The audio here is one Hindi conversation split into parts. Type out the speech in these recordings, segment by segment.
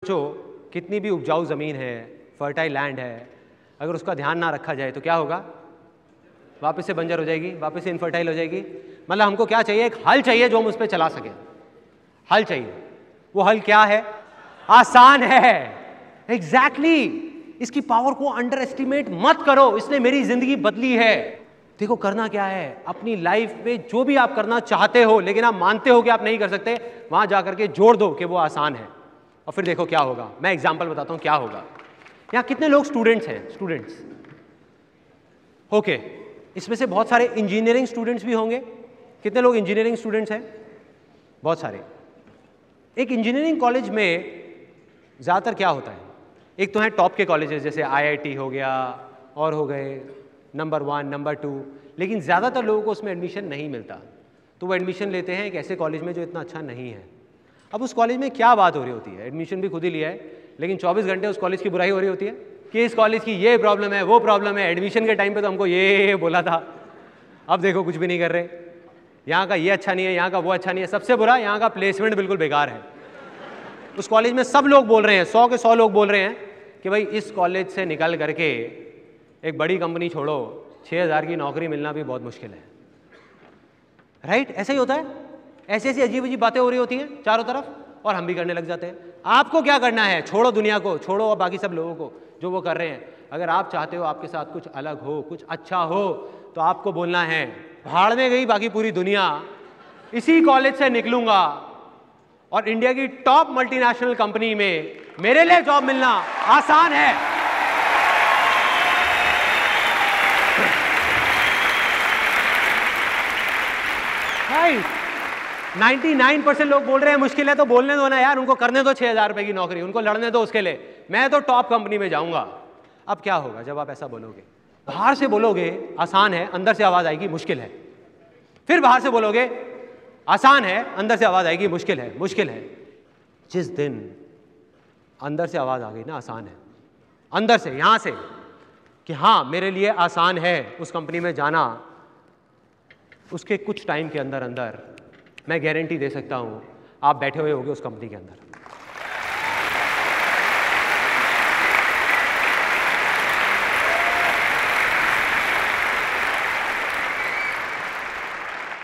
सोचो कितनी भी उपजाऊ ज़मीन है, फर्टाइल लैंड है, अगर उसका ध्यान ना रखा जाए तो क्या होगा? वापस से बंजर हो जाएगी, वापस से इनफर्टाइल हो जाएगी। मतलब हमको क्या चाहिए? एक हल चाहिए जो हम उस पर चला सकें। हल चाहिए। वो हल क्या है? आसान है। एग्जैक्टली इसकी पावर को अंडर एस्टिमेट मत करो, इसने मेरी जिंदगी बदली है। देखो करना क्या है, अपनी लाइफ में जो भी आप करना चाहते हो लेकिन आप मानते हो कि आप नहीं कर सकते, वहां जाकर के जोड़ दो कि वो आसान है और फिर देखो क्या होगा। मैं एग्जांपल बताता हूं क्या होगा। यहां कितने लोग स्टूडेंट्स हैं? स्टूडेंट्स ओके, इसमें से बहुत सारे इंजीनियरिंग स्टूडेंट्स भी होंगे। कितने लोग इंजीनियरिंग स्टूडेंट्स हैं? बहुत सारे। एक इंजीनियरिंग कॉलेज में ज़्यादातर क्या होता है? एक तो है टॉप के कॉलेजेस जैसे IIT हो गया और हो गए नंबर 1 नंबर 2, लेकिन ज़्यादातर लोगों को उसमें एडमिशन नहीं मिलता, तो वो एडमिशन लेते हैं एक ऐसे कॉलेज में जो इतना अच्छा नहीं है। अब उस कॉलेज में क्या बात हो रही होती है? एडमिशन भी खुद ही लिया है, लेकिन 24 घंटे उस कॉलेज की बुराई हो रही होती है कि इस कॉलेज की ये प्रॉब्लम है, वो प्रॉब्लम है, एडमिशन के टाइम पे तो हमको ये बोला था, अब देखो कुछ भी नहीं कर रहे, यहाँ का ये अच्छा नहीं है, यहाँ का वो अच्छा नहीं है, सबसे बुरा यहाँ का प्लेसमेंट बिल्कुल बेकार है। उस कॉलेज में सब लोग बोल रहे हैं, 100 के 100 लोग बोल रहे हैं कि भाई इस कॉलेज से निकल करके एक बड़ी कंपनी छोड़ो, 6000 की नौकरी मिलना भी बहुत मुश्किल है। राइट? ऐसा ही होता है। ऐसी ऐसी अजीब अजीब बातें हो रही होती हैं चारों तरफ और हम भी करने लग जाते हैं। आपको क्या करना है? छोड़ो दुनिया को, छोड़ो और बाकी सब लोगों को जो वो कर रहे हैं। अगर आप चाहते हो आपके साथ कुछ अलग हो, कुछ अच्छा हो, तो आपको बोलना है भाड़ में गई बाकी पूरी दुनिया, इसी कॉलेज से निकलूंगा और इंडिया की टॉप मल्टीनेशनल कंपनी में मेरे लिए जॉब मिलना आसान है। राइट? 99% लोग बोल रहे हैं मुश्किल है, तो बोलने दो ना यार, उनको करने दो 6000 रुपए की नौकरी, उनको लड़ने दो उसके लिए, मैं तो टॉप कंपनी में जाऊंगा। अब क्या होगा जब आप ऐसा बोलोगे? बाहर से बोलोगे आसान है, अंदर से आवाज आएगी मुश्किल है। फिर बाहर से बोलोगे आसान है, अंदर से आवाज आएगी मुश्किल है, मुश्किल है। जिस दिन अंदर से आवाज आ गई ना आसान है, अंदर से, यहां से, कि हाँ मेरे लिए आसान है उस कंपनी में जाना, उसके कुछ टाइम के अंदर अंदर मैं गारंटी दे सकता हूं आप बैठे हुए होंगे उस कंपनी के अंदर।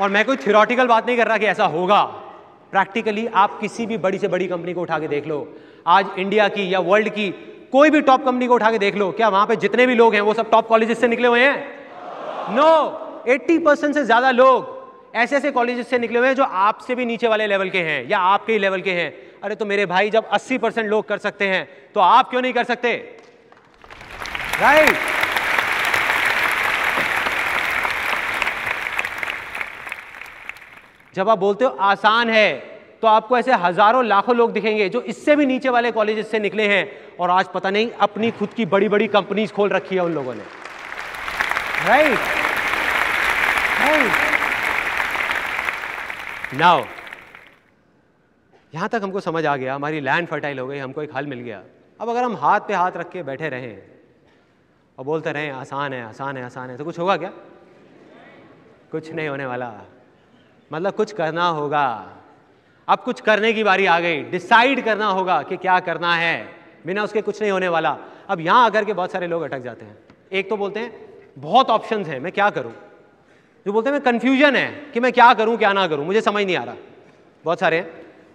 और मैं कोई थ्योरेटिकल बात नहीं कर रहा कि ऐसा होगा। प्रैक्टिकली आप किसी भी बड़ी से बड़ी कंपनी को उठा के देख लो, आज इंडिया की या वर्ल्ड की कोई भी टॉप कंपनी को उठा के देख लो, क्या वहां पे जितने भी लोग हैं वो सब टॉप कॉलेजेस से निकले हुए हैं? नो, 80% से ज्यादा लोग ऐसे ऐसे कॉलेजेस से निकले हुए हैं जो आपसे भी नीचे वाले लेवल के हैं या आपके ही लेवल के हैं। अरे तो मेरे भाई, जब 80% लोग कर सकते हैं तो आप क्यों नहीं कर सकते? राइट? जब आप बोलते हो आसान है तो आपको ऐसे हजारों लाखों लोग दिखेंगे जो इससे भी नीचे वाले कॉलेजेस से निकले हैं और आज पता नहीं अपनी खुद की बड़ी बड़ी कंपनीज खोल रखी है उन लोगों ने। राइट? नाउ यहां तक हमको समझ आ गया, हमारी लैंड फर्टाइल हो गई, हमको एक हल मिल गया। अब अगर हम हाथ पे हाथ रख के बैठे रहें और बोलते रहें आसान है, आसान है, आसान है, तो कुछ होगा क्या? कुछ नहीं होने वाला। मतलब कुछ करना होगा। अब कुछ करने की बारी आ गई, डिसाइड करना होगा कि क्या करना है, बिना उसके कुछ नहीं होने वाला। अब यहां आकर के बहुत सारे लोग अटक जाते हैं। एक तो बोलते हैं बहुत ऑप्शंस हैं, मैं क्या करूं। जो बोलते हैं मैं कंफ्यूजन है कि मैं क्या करूं क्या ना करूं, मुझे समझ नहीं आ रहा, बहुत सारे हैं।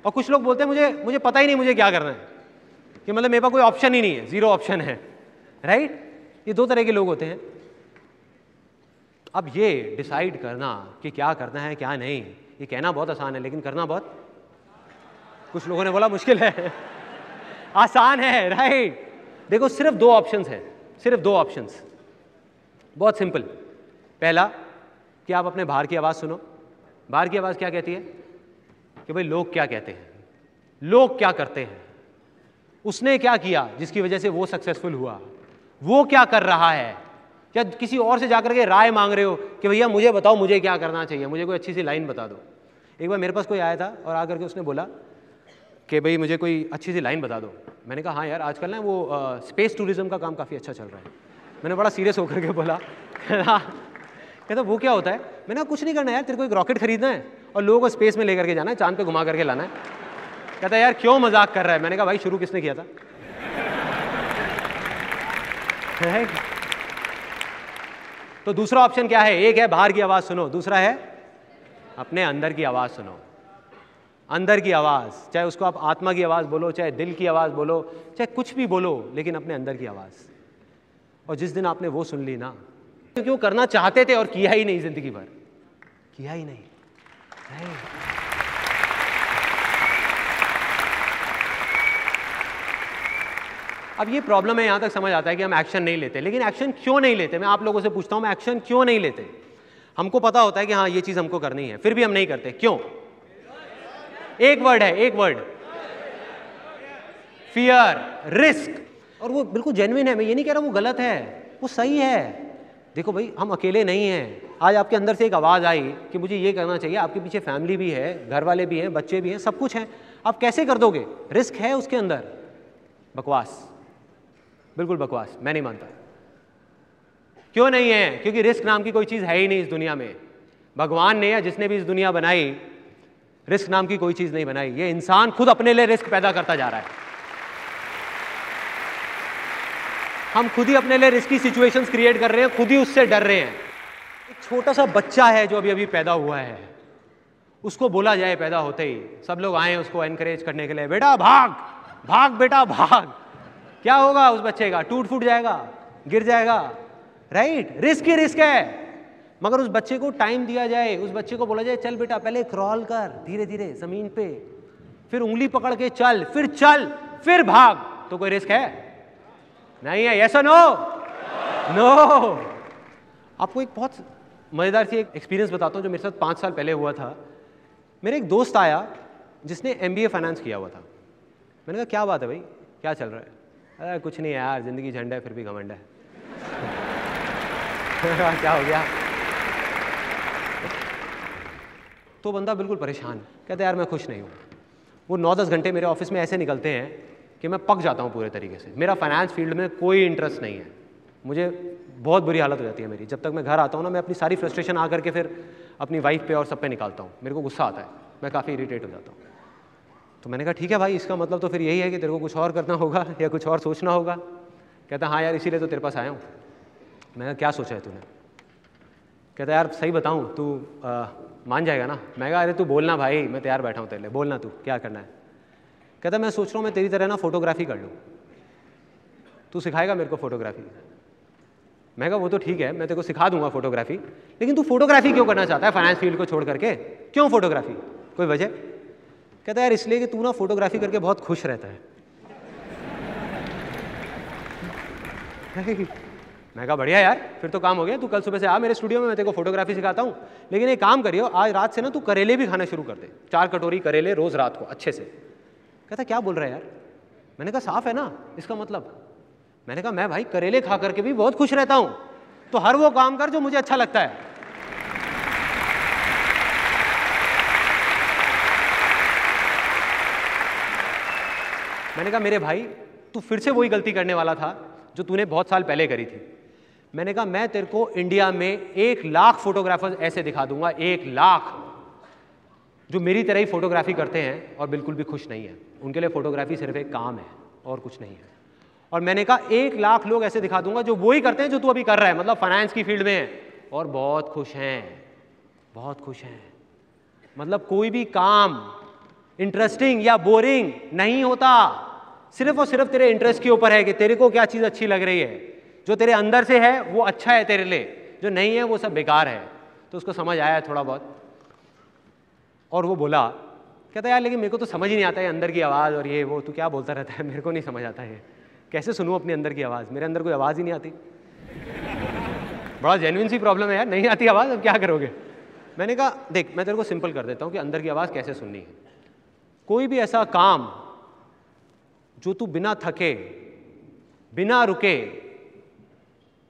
और कुछ लोग बोलते हैं मुझे पता ही नहीं मुझे क्या करना है, कि मतलब मेरे पास कोई ऑप्शन ही नहीं है, जीरो ऑप्शन है। राइट? ये दो तरह के लोग होते हैं। अब ये डिसाइड करना कि क्या करना है क्या नहीं, ये कहना बहुत आसान है लेकिन करना बहुत, कुछ लोगों ने बोला मुश्किल है। आसान है। राइट? देखो सिर्फ दो ऑप्शंस हैं, सिर्फ दो ऑप्शंस, बहुत सिंपल। पहला कि आप अपने बाहर की आवाज सुनो। बाहर की आवाज क्या कहती है? कि भाई लोग क्या कहते हैं, लोग क्या करते हैं, उसने क्या किया जिसकी वजह से वो सक्सेसफुल हुआ, वो क्या कर रहा है। क्या किसी और से जाकर के राय मांग रहे हो कि भैया मुझे बताओ मुझे क्या करना चाहिए, मुझे कोई अच्छी सी लाइन बता दो। एक बार मेरे पास कोई आया था और आकर के उसने बोला कि भाई मुझे कोई अच्छी सी लाइन बता दो। मैंने कहा हाँ यार आजकल ना वो स्पेस टूरिज्म का काम काफ़ी अच्छा चल रहा है। मैंने बड़ा सीरियस होकर के बोला। कहता वो क्या होता है? मैंने कहा कुछ नहीं करना यार, तेरे को एक रॉकेट खरीदना है और लोगों को स्पेस में लेकर के जाना है, चांद पे घुमा करके लाना है। कहता यार क्यों मजाक कर रहा है? मैंने कहा भाई शुरू किसने किया था? तो दूसरा ऑप्शन क्या है? एक है बाहर की आवाज सुनो, दूसरा है अपने अंदर की आवाज सुनो। अंदर की आवाज, चाहे उसको आप आत्मा की आवाज बोलो, चाहे दिल की आवाज बोलो, चाहे कुछ भी बोलो, लेकिन अपने अंदर की आवाज। और जिस दिन आपने वो सुन ली ना, क्योंकि वो करना चाहते थे और किया ही नहीं, जिंदगी भर किया ही नहीं। अब ये प्रॉब्लम है, यहां तक समझ आता है कि हम एक्शन नहीं लेते। लेकिन एक्शन क्यों नहीं लेते? मैं आप लोगों से पूछता हूं, मैं एक्शन क्यों नहीं लेते? हमको पता होता है कि हाँ ये चीज हमको करनी है, फिर भी हम नहीं करते, क्यों? एक वर्ड है, एक वर्ड, फियर, रिस्क। और वो बिल्कुल जेन्युइन है, मैं ये नहीं कह रहा वो गलत है, वो सही है। देखो भाई, हम अकेले नहीं हैं। आज आपके अंदर से एक आवाज आई कि मुझे ये करना चाहिए, आपके पीछे फैमिली भी है, घर वाले भी हैं, बच्चे भी हैं, सब कुछ है, आप कैसे कर दोगे? रिस्क है उसके अंदर। बकवास, बिल्कुल बकवास, मैं नहीं मानता। क्यों नहीं है? क्योंकि रिस्क नाम की कोई चीज है ही नहीं इस दुनिया में। भगवान ने या जिसने भी इस दुनिया बनाई, रिस्क नाम की कोई चीज नहीं बनाई। ये इंसान खुद अपने लिए रिस्क पैदा करता जा रहा है। हम खुद ही अपने लिए रिस्की सिचुएशंस क्रिएट कर रहे हैं, खुद ही उससे डर रहे हैं। एक छोटा सा बच्चा है जो अभी अभी पैदा हुआ है, उसको बोला जाए पैदा होते ही, सब लोग आए उसको एनकरेज करने के लिए, बेटा भाग भाग बेटा भाग, क्या होगा उस बच्चे का? टूट फूट जाएगा, गिर जाएगा, राइट? रिस्क ही रिस्क है। मगर उस बच्चे को टाइम दिया जाए, उस बच्चे को बोला जाए चल बेटा पहले क्रॉल कर धीरे धीरे जमीन पे, फिर उंगली पकड़ के चल, फिर भाग, तो कोई रिस्क है? नहीं है। यस और नो? नो। आपको एक बहुत मजेदार सी एक एक्सपीरियंस बताता हूँ जो मेरे साथ 5 साल पहले हुआ था। मेरे एक दोस्त आया जिसने MBA फाइनेंस किया हुआ था। मैंने कहा क्या बात है भाई, क्या चल रहा है? अरे कुछ नहीं यार, जिंदगी झंड है फिर भी घमंड है। क्या हो गया? तो बंदा बिल्कुल परेशान, कहता यार मैं खुश नहीं हूँ। वो 9-10 घंटे मेरे ऑफिस में ऐसे निकलते हैं कि मैं पक जाता हूँ पूरे तरीके से। मेरा फाइनेंस फील्ड में कोई इंटरेस्ट नहीं है, मुझे बहुत बुरी हालत हो जाती है मेरी। जब तक मैं घर आता हूँ ना, मैं अपनी सारी फ्रस्ट्रेशन आकर के फिर अपनी वाइफ पे और सब पे निकालता हूँ। मेरे को गुस्सा आता है, मैं काफ़ी इरिटेट हो जाता हूँ। तो मैंने कहा ठीक है भाई, इसका मतलब तो फिर यही है कि तेरे को कुछ और करना होगा या कुछ और सोचना होगा। कहता हाँ यार इसीलिए तो तेरे पास आया हूँ। मैंने कहा क्या सोचा है तूने? कहता यार सही बताऊँ, तू मान जाएगा ना? मैं कहा अरे तू बोलना भाई, मैं तैयार बैठा हूँ तेरे लिए, बोलना तू क्या करना है। कहता मैं सोच रहा हूँ मैं तेरी तरह ना फोटोग्राफी कर लूँ, तू सिखाएगा मेरे को फोटोग्राफी? मैं कहा वो तो ठीक है, मैं तेरे को सिखा दूंगा फोटोग्राफी, लेकिन तू फोटोग्राफी क्यों करना चाहता है फाइनेंस फील्ड को छोड़ करके? क्यों फोटोग्राफी, कोई वजह? कहता यार इसलिए कि तू ना फोटोग्राफी करके बहुत खुश रहता है। मैं कहा बढ़िया यार, फिर तो काम हो गया, तू कल सुबह से आ मेरे स्टूडियो में, मैं तेरे को फोटोग्राफी सिखाता हूँ। लेकिन एक काम करियो, आज रात से ना तू करेले भी खाना शुरू कर दे, 4 कटोरी करेले रोज रात को अच्छे से। कहता क्या बोल रहा है यार? मैंने कहा साफ है ना इसका मतलब। मैंने कहा मैं भाई करेले खा करके भी बहुत खुश रहता हूं, तो हर वो काम कर जो मुझे अच्छा लगता है। मैंने कहा मेरे भाई तू फिर से वही गलती करने वाला था जो तूने बहुत साल पहले करी थी। मैंने कहा मैं तेरे को इंडिया में 1 लाख फोटोग्राफर्स ऐसे दिखा दूंगा, 1 लाख, जो मेरी तरह ही फोटोग्राफी करते हैं और बिल्कुल भी खुश नहीं है। उनके लिए फोटोग्राफी सिर्फ एक काम है और कुछ नहीं है। और मैंने कहा 1 लाख लोग ऐसे दिखा दूंगा जो वही करते हैं जो तू अभी कर रहा है, मतलब फाइनेंस की फील्ड में है और बहुत खुश हैं, बहुत खुश हैं। मतलब कोई भी काम इंटरेस्टिंग या बोरिंग नहीं होता, सिर्फ और सिर्फ तेरे इंटरेस्ट के ऊपर है कि तेरे को क्या चीज़ अच्छी लग रही है। जो तेरे अंदर से है वो अच्छा है तेरे लिए, जो नहीं है वो सब बेकार है। तो उसको समझ आया थोड़ा बहुत, और वो बोला, कहता यार लेकिन मेरे को तो समझ ही नहीं आता है अंदर की आवाज़ और ये वो, तू क्या बोलता रहता है, मेरे को नहीं समझ आता है, कैसे सुनूं अपने अंदर की आवाज़? मेरे अंदर कोई आवाज़ ही नहीं आती। बड़ा जेन्युइन सी प्रॉब्लम है यार, नहीं आती आवाज़, अब क्या करोगे? मैंने कहा देख मैं तेरे को सिंपल कर देता हूँ कि अंदर की आवाज़ कैसे सुननी है। कोई भी ऐसा काम जो तू बिना थके बिना रुके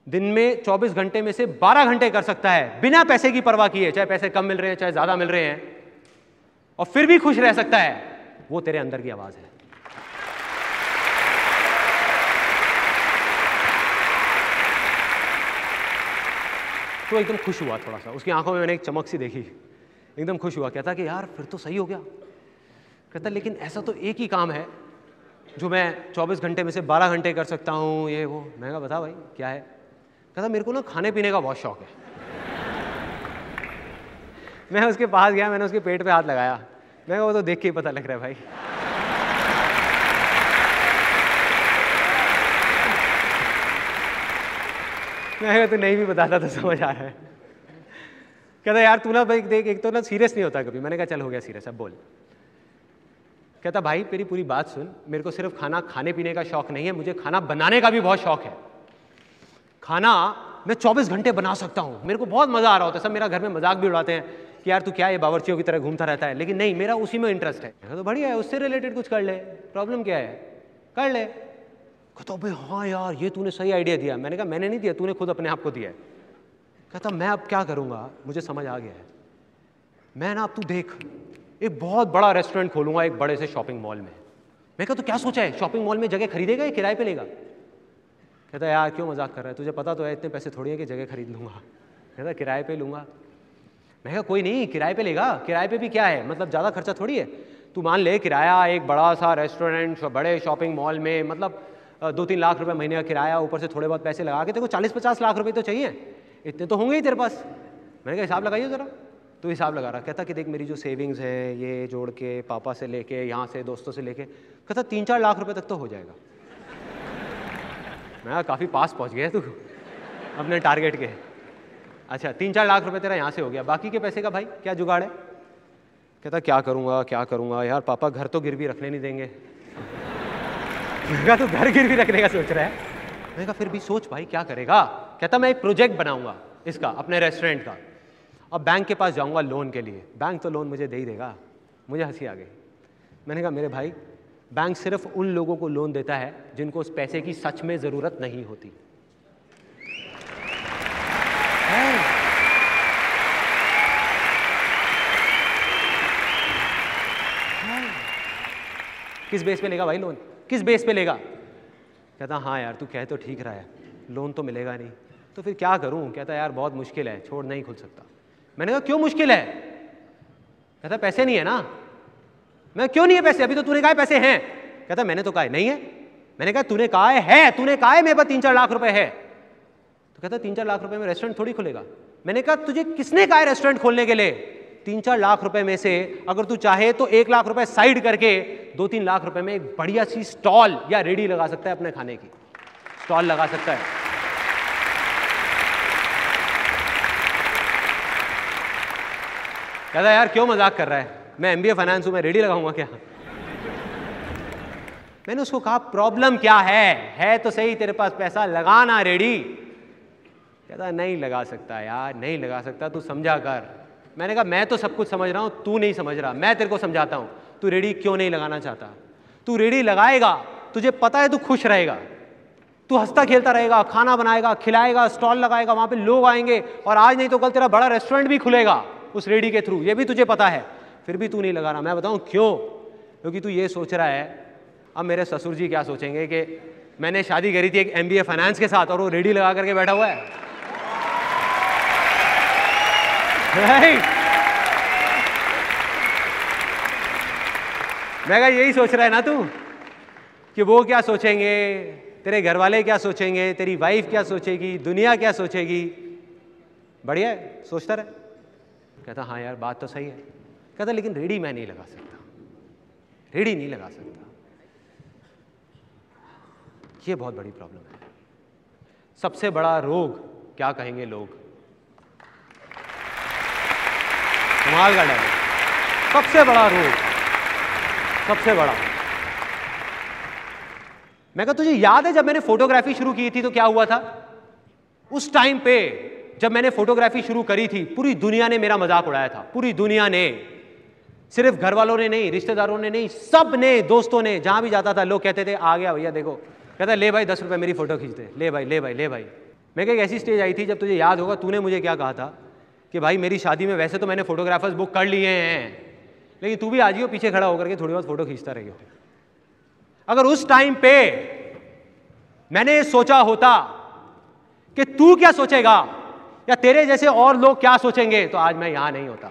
दिन में 24 घंटे में से 12 घंटे कर सकता है बिना पैसे की परवाह किए, चाहे पैसे कम मिल रहे हैं चाहे ज़्यादा मिल रहे हैं, और फिर भी खुश रह सकता है, वो तेरे अंदर की आवाज़ है। तो एकदम खुश हुआ थोड़ा सा, उसकी आंखों में मैंने एक चमक सी देखी, एकदम खुश हुआ, कहता कि यार फिर तो सही हो गया, कहता लेकिन ऐसा तो एक ही काम है जो मैं 24 घंटे में से 12 घंटे कर सकता हूँ, ये वो। मैं कहा बता भाई क्या है? कहता मेरे को ना खाने पीने का बहुत शौक है। मैं उसके पास गया, मैंने उसके पेट पे हाथ लगाया। मैं कहा वो तो देख के ही पता लग रहा है भाई। मैं कहा तो नहीं भी बताता तो समझ आ रहा है। कहता यार तू ना भाई देख, एक तो ना सीरियस नहीं होता कभी। मैंने कहा चल हो गया सीरियस, अब बोल। कहता भाई मेरी पूरी बात सुन, मेरे को सिर्फ खाना खाने पीने का शौक नहीं है, मुझे खाना बनाने का भी बहुत शौक है। खाना मैं 24 घंटे बना सकता हूँ, मेरे को बहुत मजा आ रहा होता है। सब मेरा घर में मजाक भी उड़ाते हैं कि यार तू क्या ये बावर्चियों की तरह घूमता रहता है, लेकिन नहीं, मेरा उसी में इंटरेस्ट है। तो बढ़िया है, उससे रिलेटेड कुछ कर ले, प्रॉब्लम क्या है, कर ले। कहता भाई हाँ यार ये तूने सही आइडिया दिया। मैंने कहा मैंने नहीं दिया, तूने खुद अपने आप को दिया है। कहता मैं अब क्या करूँगा, मुझे समझ आ गया है। मैं ना अब तू देख एक बहुत बड़ा रेस्टोरेंट खोलूंगा एक बड़े से शॉपिंग मॉल में। मैं कहा तो क्या सोचा है, शॉपिंग मॉल में जगह खरीदेगा या किराए पे लेगा? कहता यार क्यों मजाक कर रहा है, तुझे पता तो है इतने पैसे थोड़ी है कि जगह खरीद लूँगा। कहता किराए पे लूँगा। मैं कहा कोई नहीं, किराए पे लेगा, किराए पे भी क्या है, मतलब ज़्यादा खर्चा थोड़ी है। तू मान ले किराया एक बड़ा सा रेस्टोरेंट बड़े शॉपिंग मॉल में, मतलब 2-3 लाख रुपए महीने का किराया, ऊपर से थोड़े बहुत पैसे लगा के तेरे को 40-50 लाख रुपए तो चाहिए, इतने तो होंगे ही तेरे पास। मैंने कहा हिसाब लगाइए ज़रा। तो हिसाब लगा रहा। कहता कि देख मेरी जो सेविंग्स है ये जोड़ के पापा से लेके यहाँ से दोस्तों से लेके, कहता 3-4 लाख रुपए तक तो हो जाएगा। मैं काफ़ी पास पहुँच गया तू अपने टारगेट के। अच्छा 3-4 लाख रुपए तेरा यहाँ से हो गया, बाकी के पैसे का भाई क्या जुगाड़ है? कहता क्या करूँगा यार, पापा घर तो गिरवी रखने नहीं देंगे। तो घर गिरवी रखने का सोच रहा है? मैंने कहा फिर भी सोच भाई क्या करेगा? कहता मैं एक प्रोजेक्ट बनाऊंगा इसका, अपने रेस्टोरेंट का, अब बैंक के पास जाऊंगा लोन के लिए, बैंक तो लोन मुझे दे ही देगा। मुझे हंसी आ गई। मैंने कहा मेरे भाई बैंक सिर्फ उन लोगों को लोन देता है जिनको उस पैसे की सच में ज़रूरत नहीं होती। किस बेस पे लेगा भाई लोन, किस बेस पे लेगा? कहता हाँ यार तू कह तो ठीक रहा है, लोन तो मिलेगा नहीं, तो फिर क्या करूं? कहता यार बहुत मुश्किल है, छोड़ नहीं खुल सकता। मैंने कहा क्यों मुश्किल है? कहता पैसे नहीं है ना। मैं क्यों नहीं है पैसे, अभी तो तूने कहा पैसे हैं। कहता मैंने तो कहा नहीं है। मैंने कहा तूने कहा है, तूने कहा है मेरे पास 3-4 लाख रुपए है। तो कहता 3-4 लाख रुपए में रेस्टोरेंट थोड़ी खुलेगा। मैंने कहा तुझे किसने कहा है रेस्टोरेंट खोलने के लिए? 3-4 लाख रुपए में से अगर तू चाहे तो 1 लाख रुपए साइड करके 2-3 लाख रुपए में एक बढ़िया सी स्टॉल या रेडी लगा सकता है, अपने खाने की स्टॉल लगा सकता है। कहता यार क्यों मजाक कर रहा है, मैं MBA फाइनेंस हूं, मैं रेडी लगाऊंगा क्या? मैंने उसको कहा प्रॉब्लम क्या है तो सही, तेरे पास पैसा लगाना रेडी। कहता नहीं लगा सकता यार, नहीं लगा सकता, तू समझा कर। मैंने कहा मैं तो सब कुछ समझ रहा हूं, तू नहीं समझ रहा, मैं तेरे को समझाता हूं। तू रेडी क्यों नहीं लगाना चाहता? तू रेडी लगाएगा, तुझे पता है तू खुश रहेगा, तू हंसता खेलता रहेगा, खाना बनाएगा, खिलाएगा, स्टॉल लगाएगा, वहां पे लोग आएंगे और आज नहीं तो कल तेरा बड़ा रेस्टोरेंट भी खुलेगा उस रेडी के थ्रू, ये भी तुझे पता है, फिर भी तू नहीं लगा रहा। मैं बताऊं क्यों? क्योंकि तू ये सोच रहा है अब मेरे ससुर जी क्या सोचेंगे कि मैंने शादी करी थी एक MBA फाइनेंस के साथ और वो रेडी लगा करके बैठा हुआ है। मैं कहा यही सोच रहा है ना तू, कि वो क्या सोचेंगे, तेरे घर वाले क्या सोचेंगे, तेरी वाइफ क्या सोचेगी, दुनिया क्या सोचेगी। बढ़िया है, सोचता रहे। कहता हाँ यार बात तो सही है। कहता लेकिन रेडी मैं नहीं लगा सकता, रेडी नहीं लगा सकता, ये बहुत बड़ी प्रॉब्लम है। सबसे बड़ा रोग क्या कहेंगे लोग? कमाल का डायलॉग, सबसे बड़ा रोग, सबसे बड़ा। मैं कहा तुझे याद है जब मैंने फोटोग्राफी शुरू की थी तो क्या हुआ था? उस टाइम पे जब मैंने फोटोग्राफी शुरू करी थी पूरी दुनिया ने मेरा मजाक उड़ाया था, पूरी दुनिया ने, सिर्फ घर वालों ने नहीं, रिश्तेदारों ने नहीं, सब ने, दोस्तों ने, जहां भी जाता था लोग कहते थे आ गया भैया देखो। कहता ले भाई 10 रुपए मेरी फोटो खींचते, ले भाई ले भाई ले भाई। मैं कहा एक ऐसी स्टेज आई थी जब तुझे याद होगा तूने मुझे क्या कहा था कि भाई मेरी शादी में वैसे तो मैंने फोटोग्राफर्स बुक कर लिए हैं लेकिन तू भी आ जाइयो पीछे खड़ा होकर के थोड़ी बहुत फोटो खींचता रहियो। अगर उस टाइम पे मैंने सोचा होता कि तू क्या सोचेगा या तेरे जैसे और लोग क्या सोचेंगे तो आज मैं यहां नहीं होता।